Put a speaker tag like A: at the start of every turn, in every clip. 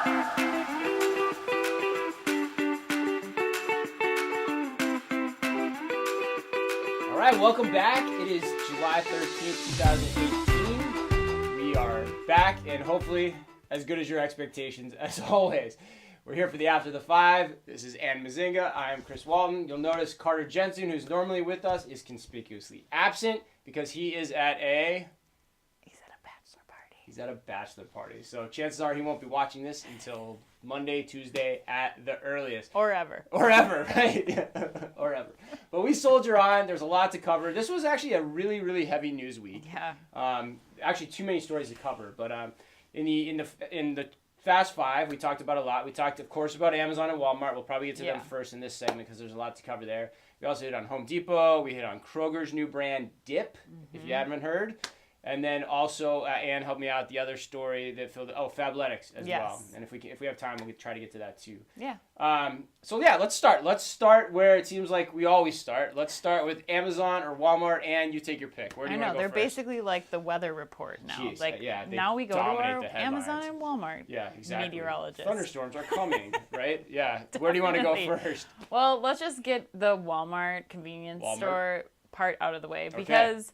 A: All right, welcome back. It is July 13th, 2018. We are back and hopefully as good as your expectations as always. We're here for the After the Five. This is Ann Mazinga. I am Chris Walton. You'll notice Carter Jensen, who's normally with us, is conspicuously absent because he is at a... He's at a bachelor party. So chances are he won't be watching this until Monday, Tuesday at the earliest.
B: Or ever.
A: Or ever, right? Or ever. But we soldier on. There's a lot to cover. This was actually a really, really heavy news week.
B: Yeah.
A: Actually, too many stories to cover. But in the Fast Five, we talked about a lot. We talked, of course, about Amazon and Walmart. We'll probably get to them first in this segment because there's a lot to cover there. We also hit on Home Depot. We hit on Kroger's new brand, Dip, if you haven't heard. And then also, Ann helped me out, the other story that filled, Fabletics as well. And if we have time, we'll try to get to that too.
B: Yeah.
A: Let's start. Let's start where it seems like we always start. Let's start with Amazon or Walmart, and you take your pick. Where do you want to go
B: they're
A: first?
B: basically like the weather report now.
A: Jeez,
B: now we go to our Amazon and Walmart.
A: Yeah, exactly.
B: Meteorologists.
A: Thunderstorms are coming, right? Yeah. Where do you want to go first?
B: Well, let's just get the Walmart convenience store part out of the way because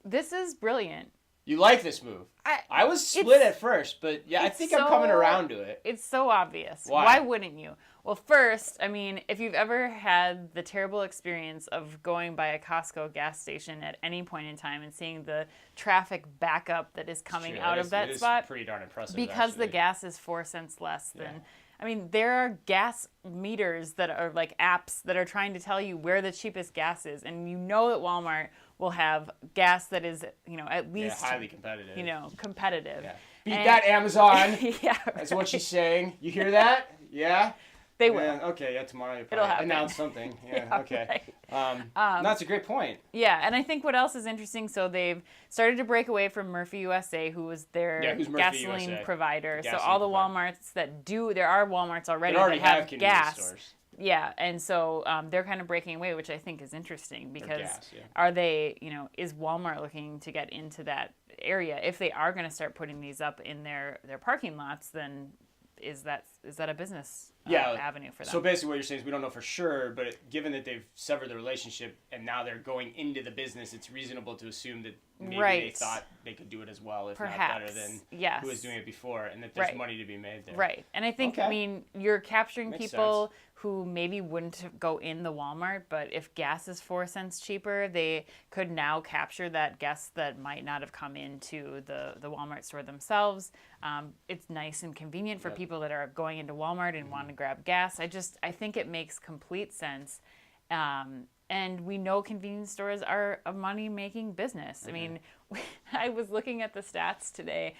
B: this is brilliant.
A: You like this move? I was split at first, but I think I'm coming around to it.
B: It's so obvious.
A: Why
B: wouldn't you? Well, first, I mean, if you've ever had the terrible experience of going by a Costco gas station at any point in time and seeing the traffic backup that is coming out of that spot,
A: it's pretty darn impressive.
B: Because the gas is 4 cents less than. I mean, there are gas meters that are like apps that are trying to tell you where the cheapest gas is, and you know that Walmart will have gas that is, at least
A: highly competitive.
B: Competitive.
A: Yeah. Beat that Amazon.
B: Yeah,
A: that's what she's saying. You hear that? Yeah.
B: They will.
A: Okay, tomorrow you'll
B: It'll happen.
A: announce something. Yeah, okay. Right. That's a great point.
B: Yeah, and I think what else is interesting, so they've started to break away from Murphy USA, who was their gasoline provider. So all the Walmarts that there are Walmarts already that have gas. Stores. Yeah, and so they're kind of breaking away, which I think is interesting because are they, is Walmart looking to get into that area? If they are going to start putting these up in their parking lots, then is that a business avenue for them?
A: So basically what you're saying is we don't know for sure, but given that they've severed the relationship and now they're going into the business, it's reasonable to assume that maybe they thought they could do it as well, if not better than who was doing it before, and that there's money to be made there.
B: Right. And I think, you're capturing people who maybe wouldn't go in the Walmart, but if gas is 4 cents cheaper, they could now capture that guest that might not have come into the Walmart store themselves. It's nice and convenient for people that are going into Walmart and want to grab gas. I think it makes complete sense. And we know convenience stores are a money-making business. I mean, I was looking at the stats today.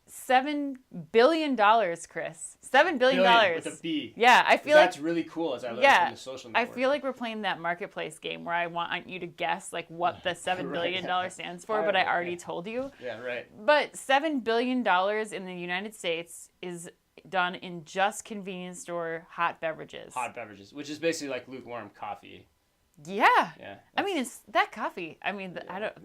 B: $7 billion, Chris. $7 billion.
A: With a B.
B: Yeah, I feel
A: that's really cool as I learned from the social network.
B: I feel like we're playing that marketplace game where I want you to guess what the $7 billion stands for, but I already told you.
A: Yeah, right.
B: But $7 billion in the United States is done in just convenience store hot beverages.
A: Hot beverages, which is basically like lukewarm coffee.
B: Yeah. I mean, it's that coffee. I mean,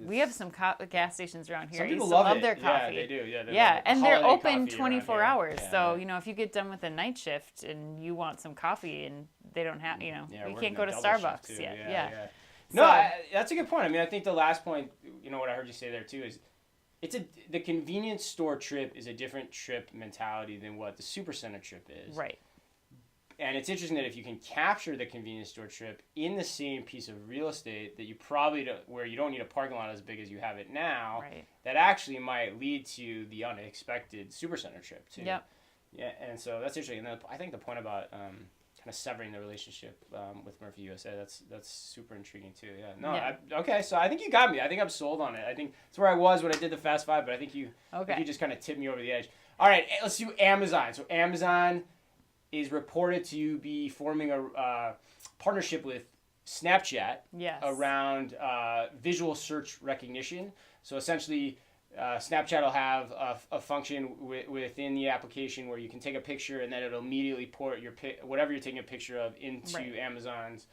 B: we have some gas stations around here.
A: Some people
B: love their coffee.
A: Yeah, they do.
B: Yeah, and they're open 24 hours. So, if you get done with a night shift and you want some coffee and they don't have, you can't go to Starbucks yet. Yeah.
A: No, that's a good point. I mean, I think the last point, what I heard you say there too is the convenience store trip is a different trip mentality than what the supercenter trip is.
B: Right.
A: And it's interesting that if you can capture the convenience store trip in the same piece of real estate that you probably don't, where you don't need a parking lot as big as you have it now, that actually might lead to the unexpected supercenter trip too.
B: Yep.
A: Yeah, and so that's interesting. And I think the point about kind of severing the relationship with Murphy USA, that's super intriguing too. Yeah. No. Yeah. Okay. So I think you got me. I think I'm sold on it. I think that's where I was when I did the Fast Five, but I think you just kind of tipped me over the edge. All right. Let's do Amazon. So Amazon is reported to be forming a partnership with Snapchat around visual search recognition. So essentially, Snapchat will have a function within the application where you can take a picture and then it'll immediately port whatever you're taking a picture of into Amazon's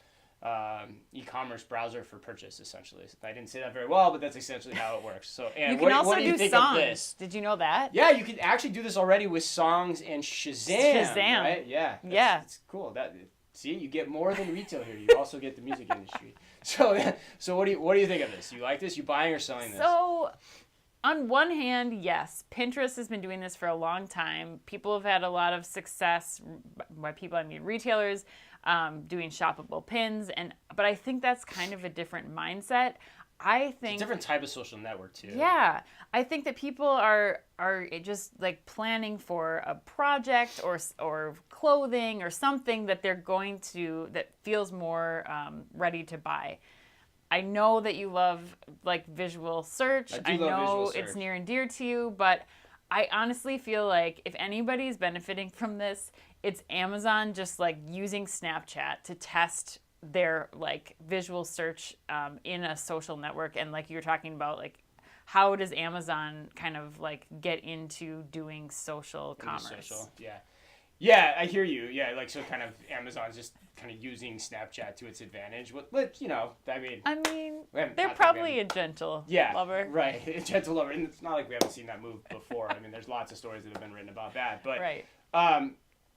A: e-commerce browser for purchase, essentially. I didn't say that very well, but that's essentially how it works. So, and
B: you can also
A: what do you
B: do
A: think
B: songs.
A: of this?
B: Did you know that?
A: Yeah, you can actually do this already with songs and Shazam. Right? Yeah. It's cool. See, you get more than retail here. You also get the music industry. So what do you think of this? You like this? You buying or selling this?
B: So, on one hand, yes, Pinterest has been doing this for a long time. People have had a lot of success. By people, I mean retailers, doing shoppable pins, but I think that's kind of a different mindset. I think
A: it's a different type of social network too.
B: Yeah, I think that people are just like planning for a project or clothing or something that they're going to that feels more ready to buy. I know that you love like visual search. I know it's near and dear to you, but I honestly feel like if anybody's benefiting from this, it's Amazon just like using Snapchat to test their like visual search in a social network. And like you were talking about, like how does Amazon kind of like get into doing social commerce?
A: Yeah, I hear you. Yeah, like so kind of Amazon's just kind of using Snapchat to its advantage. But I mean
B: they're probably a gentle lover.
A: Right, a gentle lover. And it's not like we haven't seen that move before. I mean, there's lots of stories that have been written about that. But
B: right.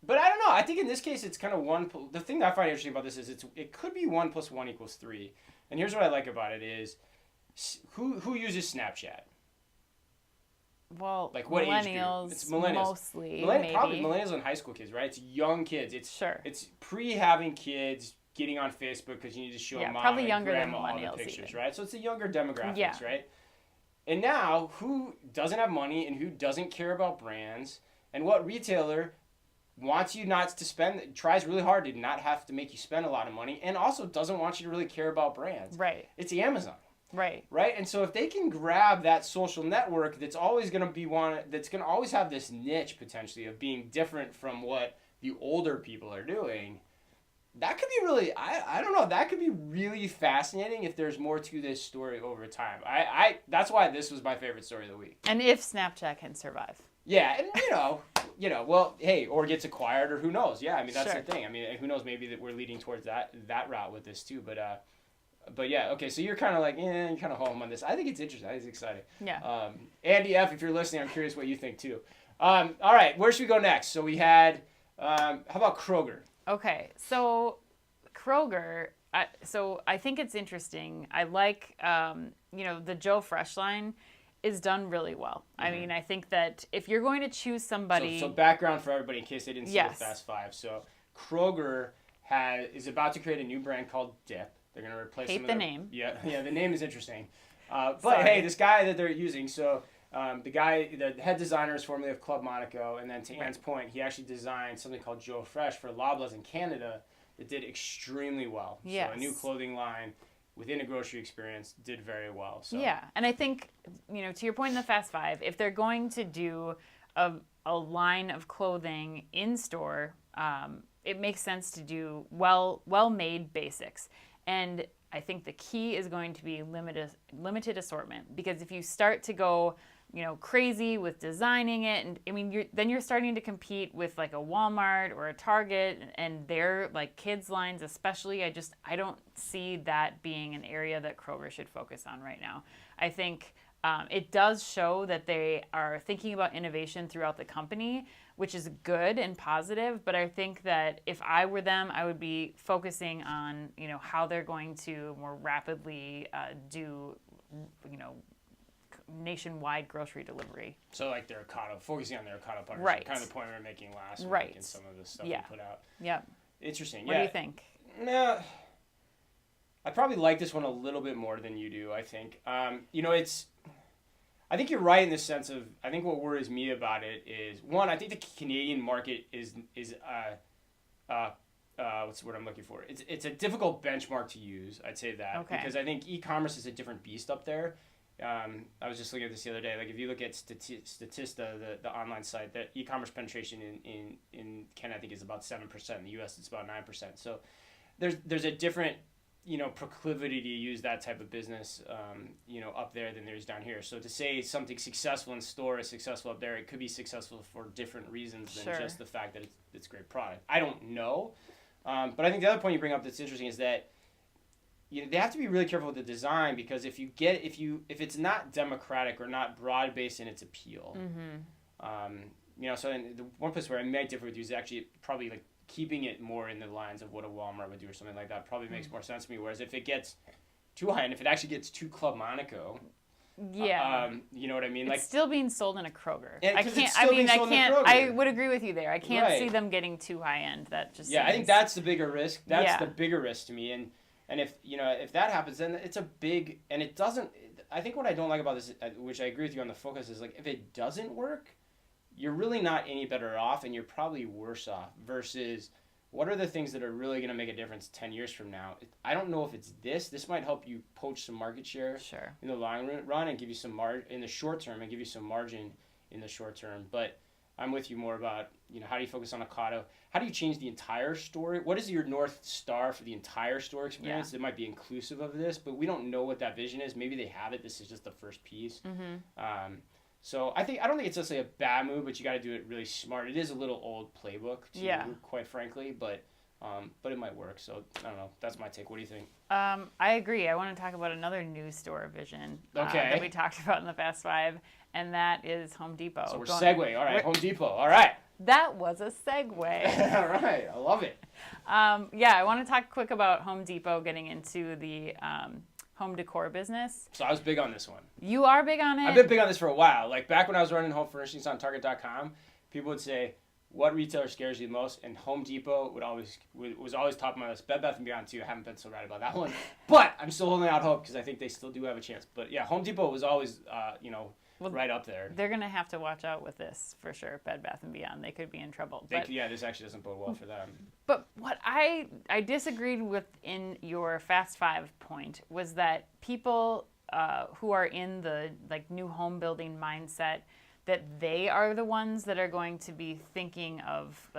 A: But I don't know. I think in this case, it's kind of the thing that I find interesting about this is it could be 1 + 1 = 3. And here's what I like about it is who uses Snapchat?
B: Well,
A: like what
B: millennials,
A: age group? It's millennials.
B: Mostly, maybe.
A: Probably millennials and high school kids, right? It's young kids. It's pre-having kids, getting on Facebook because you need to show mom
B: probably
A: and
B: younger
A: grandma
B: than millennials
A: all the pictures,
B: even.
A: right? So it's the younger demographics, right? And now, who doesn't have money and who doesn't care about brands, and what retailer wants you not to spend, tries really hard to not have to make you spend a lot of money, and also doesn't want you to really care about brands.
B: Right.
A: It's Amazon.
B: Right.
A: Right? And so if they can grab that social network that's always going to be that's going to always have this niche potentially of being different from what the older people are doing, that could be really, I don't know, that could be really fascinating if there's more to this story over time. That's why this was my favorite story of the week.
B: And if Snapchat can survive.
A: Yeah, and well, hey, or gets acquired, or who knows? Yeah, I mean that's the thing. I mean, who knows? Maybe that we're leading towards that route with this too. But yeah, okay. So you're kind of like, you're kind of home on this. I think it's interesting. I think it's exciting.
B: Yeah.
A: Andy F, if you're listening, I'm curious what you think too. All right, where should we go next? So we had, how about Kroger?
B: Okay, so Kroger. I think it's interesting. I like, the Joe Fresh line is done really well. Mm-hmm. I mean, I think that if you're going to choose somebody...
A: So background for everybody in case they didn't see the Fast Five. So Kroger is about to create a new brand called Dip. They're going to replace
B: name.
A: Yeah, the name is interesting. But hey, this guy that they're using, so the head designer is formerly of Club Monaco, and then to Anne's point, he actually designed something called Joe Fresh for Loblaws in Canada that did extremely well.
B: Yes.
A: So a new clothing line within a grocery experience did very well. So.
B: Yeah, and I think, to your point in the Fast Five, if they're going to do a line of clothing in store, it makes sense to do well-made basics. And I think the key is going to be limited assortment, because if you start to go, crazy with designing it, and I mean, you're starting to compete with like a Walmart or a Target and their like kids lines, especially. I don't see that being an area that Kroger should focus on right now. I think it does show that they are thinking about innovation throughout the company, which is good and positive. But I think that if I were them, I would be focusing on, how they're going to more rapidly do, nationwide grocery delivery.
A: So like their Ocado, focusing on their Ocado partnership,
B: right.
A: Kind of the point we were making last week and some of the stuff we put out.
B: Yep.
A: Interesting.
B: What do you think?
A: Nah, I probably like this one a little bit more than you do, I think. I think you're right in the sense of, I think what worries me about it is, one, I think the Canadian market is what's the word I'm looking for? It's a difficult benchmark to use, I'd say that.
B: Okay.
A: Because I think e-commerce is a different beast up there. I was just looking at this the other day. Like if you look at Statista, the online site, that e-commerce penetration in Canada I think is about 7%. In the U.S. it's about 9%. So there's a different proclivity to use that type of business up there than there is down here. So to say something successful in store is successful up there, it could be successful for different reasons than just the fact that it's a great product. I don't know, but I think the other point you bring up that's interesting is that they have to be really careful with the design, because if it's not democratic or not broad based in its appeal, so in the one place where I might differ with you is actually probably like keeping it more in the lines of what a Walmart would do or something like that probably makes more sense to me. Whereas if it gets too high end, if it actually gets too Club Monaco, you know what I mean?
B: It's still being sold in a Kroger.
A: I can't.
B: I would agree with you there. I can't
A: Right.
B: see them getting too high end. That just
A: I think that's the bigger risk. That's the bigger risk to me. And if that happens, then it's a big, and it doesn't. I think what I don't like about this, which I agree with you on the focus, is like if it doesn't work, you're really not any better off, and you're probably worse off. Versus, what are the things that are really going to make a difference 10 years from now? I don't know if it's this. This might help you poach some market share in the long run and give you some in the short term and give you some margin in the short term. But I'm with you more about, how do you focus on Ocado? How do you change the entire store? What is your North Star for the entire store experience that might be inclusive of this? But we don't know what that vision is. Maybe they have it. This is just the first piece. So I don't think it's necessarily a bad move, but you got to do it really smart. It is a little old playbook, too, quite frankly, but it might work. So I don't know. That's my take. What do you think?
B: I agree. I want to talk about another new store vision that we talked about in the Fast Five, and that is Home Depot.
A: So we're segueing. All right, Home Depot. All right.
B: That was a segue.
A: All right. I love it.
B: I want to talk quick about Home Depot getting into the home decor business.
A: So I was big on this one.
B: You are big on it?
A: I've been big on this for a while. Like back when I was running home furnishings on Target.com, people would say, what retailer scares you the most? And Home Depot was always top of my list. Bed Bath & Beyond too. I haven't been so right about that one. But I'm still holding out hope because I think they still do have a chance. But yeah, Home Depot was always, right up there.
B: They're going to have to watch out with this for sure, Bed Bath & Beyond. They could be in trouble.
A: This actually doesn't bode well for them.
B: But what I disagreed with in your Fast Five point was that people who are in the new home building mindset, that they are the ones that are going to be thinking of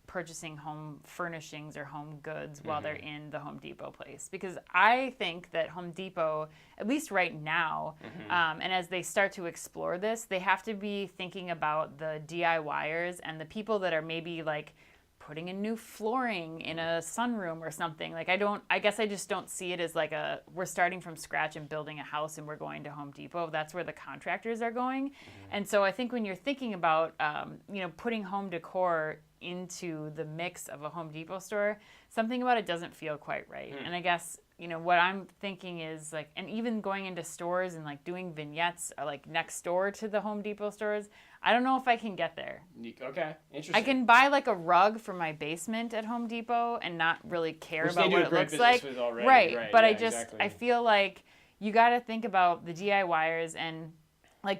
B: purchasing home furnishings or home goods while they're in the Home Depot place. Because I think that Home Depot, at least right now, and as they start to explore this, they have to be thinking about the DIYers and the people that are maybe putting in new flooring in a sunroom or something. I guess I just don't see it as we're starting from scratch and building a house and we're going to Home Depot. That's where the contractors are going. And so I think when you're thinking about, putting home decor into the mix of a Home Depot store, something about it doesn't feel quite right. And I guess, what I'm thinking is and even going into stores and doing vignettes next door to the Home Depot stores, I don't know if I can get there.
A: Okay, interesting.
B: I can buy a rug for my basement at Home Depot and not really care about what it looks like.
A: Right.
B: But I feel like you got to think about the DIYers and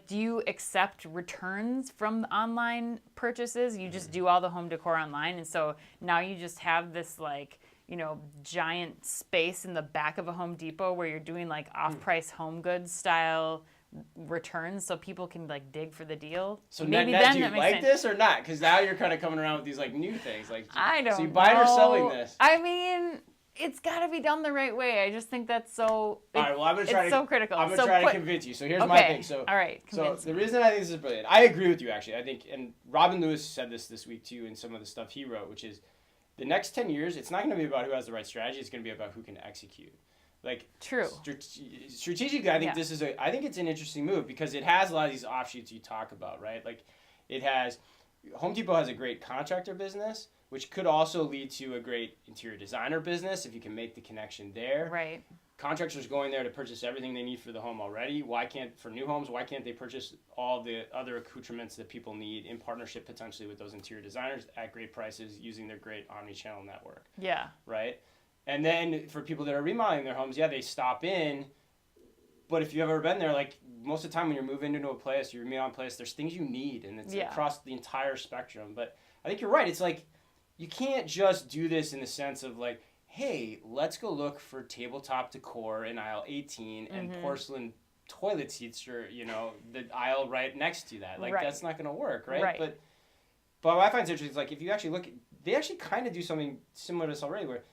B: do you accept returns from the online purchases? You just do all the home decor online, and so now you just have this giant space in the back of a Home Depot where you're doing off-price home goods style returns, so people can dig for the deal.
A: So maybe then do you like this or not? Because now you're kind of coming around with these new things.
B: I don't know.
A: So you buying or selling this?
B: I mean, it's got to be done the right way. I just think that's so.
A: All right. Well, I'm gonna try.
B: It's so critical.
A: I'm gonna try to convince you. So here's my thing. So
B: all right.
A: So the reason I think this is brilliant, I agree with you actually. I think, and Robin Lewis said this week too in some of the stuff he wrote, which is the next 10 years, it's not going to be about who has the right strategy. It's going to be about who can execute.
B: True.
A: Strategically, I think I think it's an interesting move because it has a lot of these offshoots you talk about, right? Home Depot has a great contractor business, which could also lead to a great interior designer business if you can make the connection there.
B: Right.
A: Contractors going there to purchase everything they need for the home already. For new homes, why can't they purchase all the other accoutrements that people need in partnership potentially with those interior designers at great prices using their great omni-channel network?
B: Yeah.
A: Right? And then for people that are remodeling their homes, they stop in. But if you've ever been there, most of the time when you're moving into a place, you're remodeling a place, there's things you need, and it's across the entire spectrum. But I think you're right. It's you can't just do this in the sense of hey, let's go look for tabletop decor in aisle 18 and porcelain toilet seats for, the aisle right next to that. That's not going to work, right? But what I find interesting is if you actually look, they actually kind of do something similar to this already, where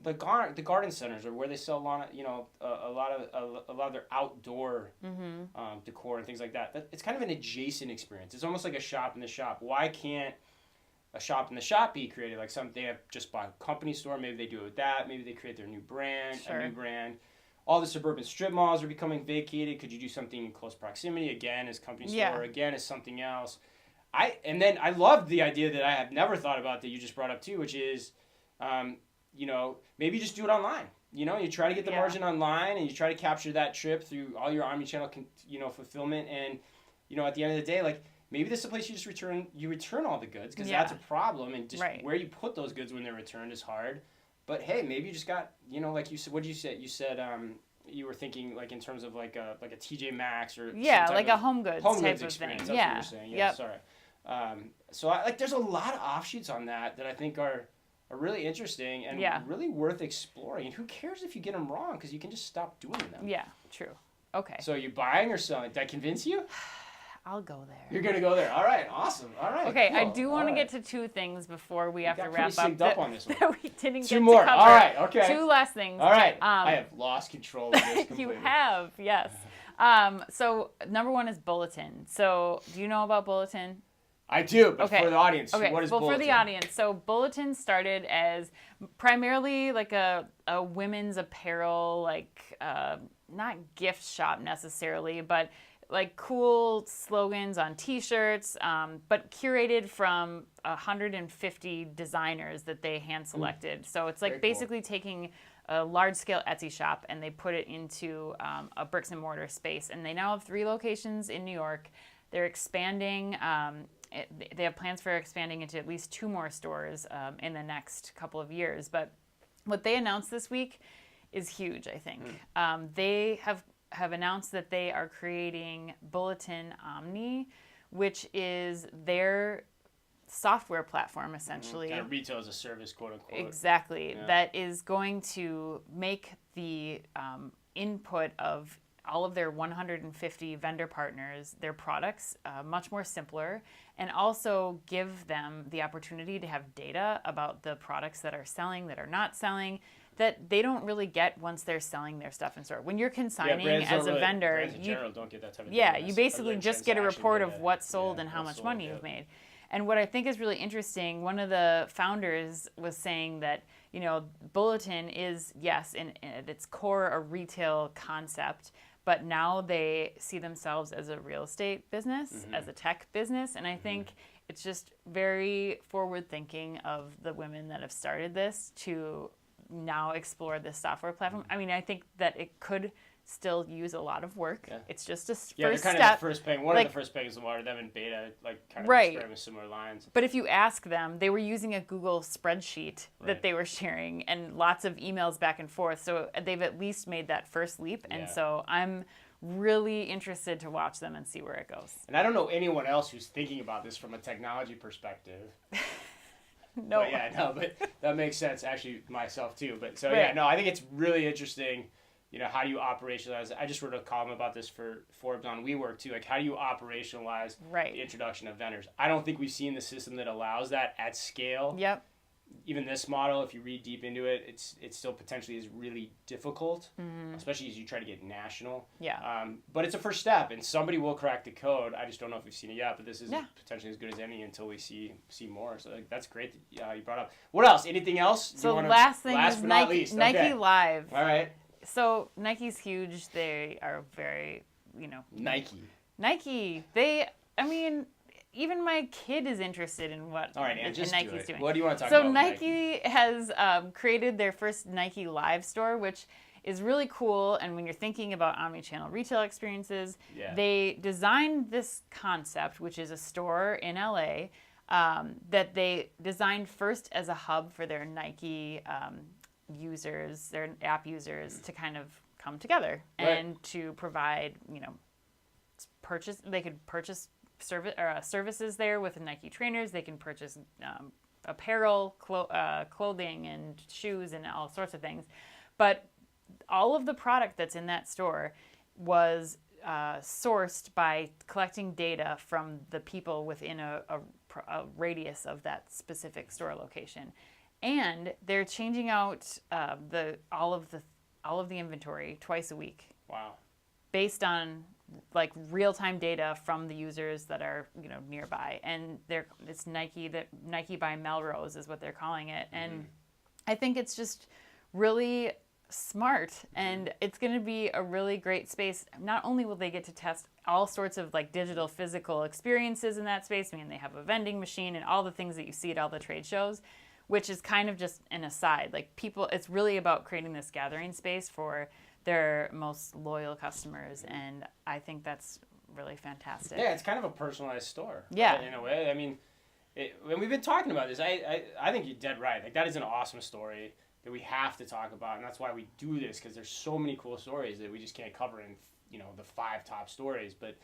A: the garden centers are where they sell a lot of their outdoor decor and things like that. It's kind of an adjacent experience. It's almost like a shop in the shop. Why can't a shop in the shop be created? Like they have just bought a company store, maybe they do it with that. Maybe they create their new brand, a new brand. All the suburban strip malls are becoming vacated. Could you do something in close proximity? Again, as company store, again, as something else. And then I loved the idea that I have never thought about that you just brought up too, which is, maybe just do it online. You try to get the margin online, and you try to capture that trip through all your omnichannel, fulfillment. And, at the end of the day, like, maybe this is a place you just return all the goods, because that's a problem. And just where you put those goods when they're returned is hard. But hey, maybe you just got, like you said, what did you say? You said, you were thinking like in terms of like a TJ Maxx or
B: like a home goods type of thing.
A: That's what you're saying. Yeah, sorry. So there's a lot of offshoots on that I think are really interesting and really worth exploring. And who cares if you get them wrong? Because you can just stop doing them.
B: Yeah, true. Okay.
A: So you buying or selling? Did I convince you?
B: I'll go there.
A: You're going to go there. All right. Awesome. All right.
B: Okay.
A: Cool.
B: I do want to get to two things before we have to wrap up.
A: Up on this one.
B: That we didn't
A: two
B: get
A: more.
B: to cover.
A: All right. Okay.
B: Two last things.
A: All right. I have lost control of this completely.
B: You have. Yes. So number one is Bulletin. So do you know about Bulletin?
A: I do, but for the audience, what is Bulletin?
B: Well, for the audience, so Bulletin started as primarily like a women's apparel, like not gift shop necessarily, but like cool slogans on T-shirts, but curated from 150 designers that they hand selected. So it's like basically taking a large-scale Etsy shop and they put it into a bricks and mortar space. And they now have 3 locations in New York. They're expanding. They have plans for expanding into at least 2 more stores in the next couple of years. But what they announced this week is huge, I think. They have announced that they are creating Bulletin Omni, which is their software platform, essentially.
A: Kind of retail as a service, quote unquote.
B: Exactly. Yeah. That is going to make the input of all of their 150 vendor partners, their products, much more simpler, and also give them the opportunity to have data about the products that are selling, that are not selling, that they don't really get once they're selling their stuff in store. When you're consigning as a vendor,
A: brands in general don't get that type of
B: data. You basically just get a report of what's sold and how much money you've made. And what I think is really interesting, one of the founders was saying that, Bulletin is, yes, in its core a retail concept, but now they see themselves as a real estate business, as a tech business. And I think it's just very forward thinking of the women that have started this to now explore this software platform. I mean, I think that it could still use a lot of work. Yeah. It's just a first step.
A: Yeah, they're kind of the first peg. One of the first pegs in water, them in beta, like kind of experiment with similar lines.
B: But if you ask them, they were using a Google spreadsheet that they were sharing and lots of emails back and forth. So they've at least made that first leap. And so I'm really interested to watch them and see where it goes.
A: And I don't know anyone else who's thinking about this from a technology perspective.
B: No.
A: But that makes sense, actually, myself too. But so, I think it's really interesting, how do you operationalize? I just wrote a column about this for Forbes on WeWork too. Like, how do you operationalize the introduction of vendors? I don't think we've seen the system that allows that at scale.
B: Yep.
A: Even this model, if you read deep into it, it still potentially is really difficult, especially as you try to get national.
B: Yeah.
A: But it's a first step, and somebody will crack the code. I just don't know if we've seen it yet, but this is potentially as good as any until we see more. So that's great that you brought up. What else? Anything else?
B: So last thing is
A: Nike
B: Live.
A: All right.
B: So Nike's huge. They are very,
A: Nike.
B: Even my kid is interested in what Nike's doing.
A: What do you want to talk about?
B: So Nike has created their first Nike Live store, which is really cool. And when you're thinking about omnichannel retail experiences, they designed this concept, which is a store in LA, that they designed first as a hub for their Nike users, their app users, to kind of come together and to provide, They could purchase services there with Nike trainers. They can purchase apparel, clothing, and shoes, and all sorts of things. But all of the product that's in that store was sourced by collecting data from the people within a radius of that specific store location. And they're changing out all of the inventory twice a week.
A: Wow.
B: Based on like real-time data from the users that are nearby, and it's Nike by Melrose is what they're calling it, and I think it's just really smart, and it's going to be a really great space. Not only will they get to test all sorts of like digital physical experiences in that space, I mean they have a vending machine and all the things that you see at all the trade shows, which is kind of just an aside. Like people, it's really about creating this gathering space for their most loyal customers, and I think that's really fantastic.
A: Yeah, it's kind of a personalized store.
B: Yeah.
A: Right, in a way. I mean, when we've been talking about this, I think you're dead right. Like that is an awesome story that we have to talk about, and that's why we do this, because there's so many cool stories that we just can't cover in the 5 top stories. But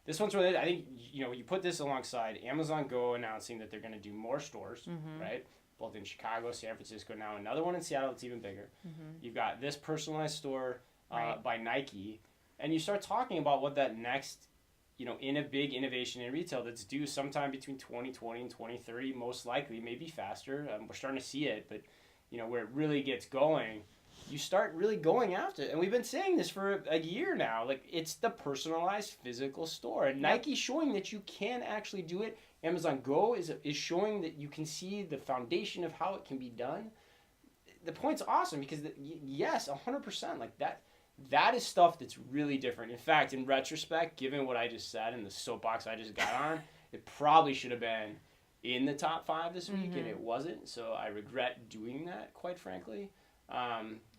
A: this one's really, I think you put this alongside Amazon Go announcing that they're going to do more stores, right? Both in Chicago, San Francisco, now another one in Seattle that's even bigger. You've got this personalized store by Nike, and you start talking about what that next, in a big innovation in retail that's due sometime between 2020 and 2030, most likely, maybe faster. We're starting to see it, but where it really gets going, you start really going after it. And we've been saying this for a year now. Like, it's the personalized physical store. And Nike's showing that you can actually do it. Amazon Go is showing that you can see the foundation of how it can be done. The point's awesome because, yes, 100%. Like, that is stuff that's really different. In fact, in retrospect, given what I just said and the soapbox I just got on, it probably should have been in the top 5 this week, and it wasn't. So I regret doing that, quite frankly.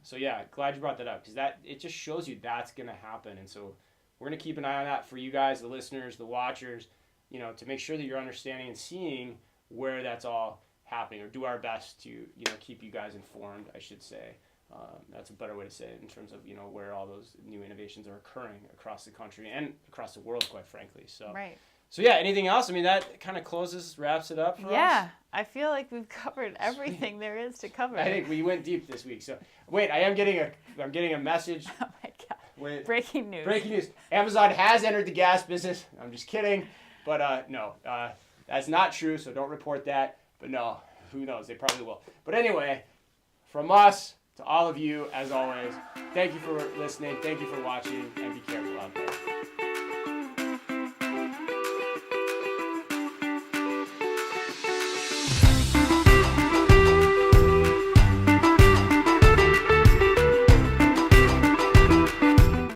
A: So yeah, glad you brought that up, because it just shows you that's going to happen. And so we're going to keep an eye on that for you guys, the listeners, the watchers, to make sure that you're understanding and seeing where that's all happening, or do our best to, keep you guys informed, I should say. That's a better way to say it, in terms of, where all those new innovations are occurring across the country and across the world, quite frankly. So.
B: Right.
A: So yeah, anything else? I mean, that kind of wraps it up for us.
B: Yeah, I feel like we've covered everything there is to cover.
A: I think we went deep this week. So wait, I'm getting a message.
B: Oh my God.
A: Wait,
B: Breaking news.
A: Breaking news. Amazon has entered the gas business. I'm just kidding. But no, that's not true, so don't report that. But no, who knows? They probably will. But anyway, from us to all of you, as always, thank you for listening. Thank you for watching, and be careful out there.